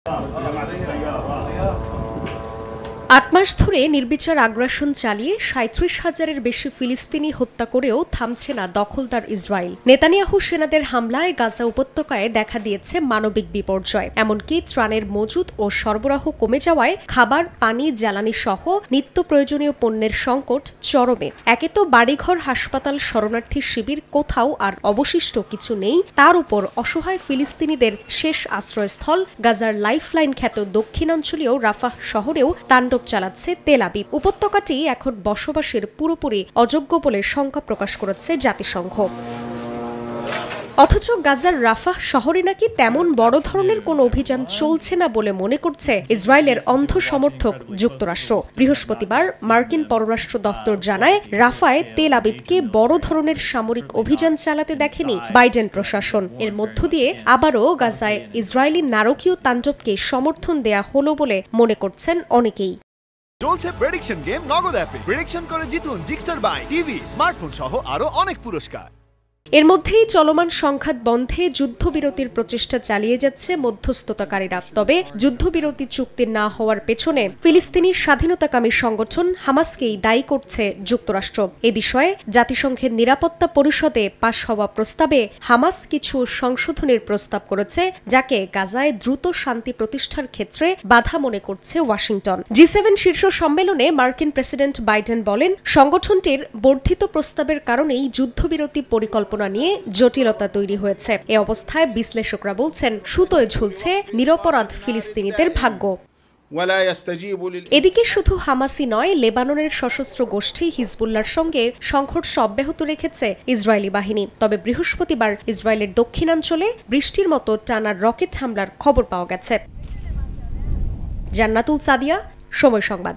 ৮ মাস ধরে নির্বিচার আগ্রাসন চালিয়ে ৩৭,০০০-এর বেশি ফিলিস্তিনি হত্যা করেও থামছে না দখলদার ইসরায়েল। নেতানিয়াহু সেনাদের হামলায় গাজা উপত্যকায় দেখা দিয়েছে মানবিক বিপর্যয়। এমনকি ত্রাণের মজুদ ও সরবরাহ কমে যাওয়ায় খাবার, পানি, জ্বালানি সহ নিত্য প্রয়োজনীয় পণ্যের সংকট চরমে। একে তো বাড়িঘর, হাসপাতাল, শরণার্থী শিবির কোথাও আর অবশিষ্ট কিছু নেই, তার উপর অসহায় ফিলিস্তিনিদের শেষ আশ্রয়স্থল গাজার লাইফলাইন খ্যাত দক্ষিণাঞ্চলীয় রাফাহ শহরেও তাণ্ডব চালাচ্ছে তেল আবিব। উপত্যকাটি এখন বসবাসের পুরোপুরি অযোগ্য বলে শঙ্কা প্রকাশ করেছে জাতিসংঘ। অথচ গাজার রাফাহ শহরে নাকি তেমন বড় ধরনের কোনো অভিযান চলছে না বলে মনে করছে ইসরায়েলের অন্ধ সমর্থক যুক্তরাষ্ট্র। বৃহস্পতিবার মার্কিন পররাষ্ট্র দপ্তর জানায়, রাফায় তেল আবিবকে বড় ধরনের সামরিক অভিযান চালাতে দেখেনি বাইডেন প্রশাসন। এর মধ্য দিয়ে আবারও গাজায় ইসরায়েলি নারকীয় তাণ্ডবকে সমর্থন দেয়া হলো বলে মনে করছেন অনেকেই। চলছে প্রেডিকশন গেম নগদ অ্যাপে। প্রেডিকশন করে জিতুন জিক্সার বাইক, টিভি, স্মার্টফোন সহ আরো অনেক পুরস্কার। এর মধ্যেই চলমান সংঘাত বন্ধে যুদ্ধবিরতির প্রচেষ্টা চালিয়ে যাচ্ছে মধ্যস্থতাকারীরা। তবে যুদ্ধবিরতি চুক্তি না হওয়ার পেছনে ফিলিস্তিনি স্বাধীনতাকামী সংগঠন হামাসকেই দায়ী করছে যুক্তরাষ্ট্র। এ বিষয়ে জাতিসংঘের নিরাপত্তা পরিষদে পাশ হওয়া প্রস্তাবে হামাস কিছু সংশোধনের প্রস্তাব করেছে, যাকে গাজায় দ্রুত শান্তি প্রতিষ্ঠার ক্ষেত্রে বাধা মনে করছে ওয়াশিংটন। G7 শীর্ষ সম্মেলনে মার্কিন প্রেসিডেন্ট বাইডেন বলেন, সংগঠনটির বর্ধিত প্রস্তাবের কারণেই যুদ্ধবিরতি পরিকল্পনা নিয়ে জটিলতা তৈরি হয়েছে। এ অবস্থায় বিশ্লেষকরা বলছেন, সুতোয় ঝুলছে নিরপরাধ ফিলিস্তিনিদের ভাগ্য। এদিকে শুধু হামাসই নয়, লেবাননের সশস্ত্র গোষ্ঠী হিজবুল্লাহর সঙ্গে সংঘর্ষ অব্যাহত রেখেছে ইসরায়েলি বাহিনী। তবে বৃহস্পতিবার ইসরায়েলের দক্ষিণাঞ্চলে বৃষ্টির মতো টানা রকেট হামলার খবর পাওয়া গেছে। জান্নাতুল সাদিয়া, সময় সংবাদ।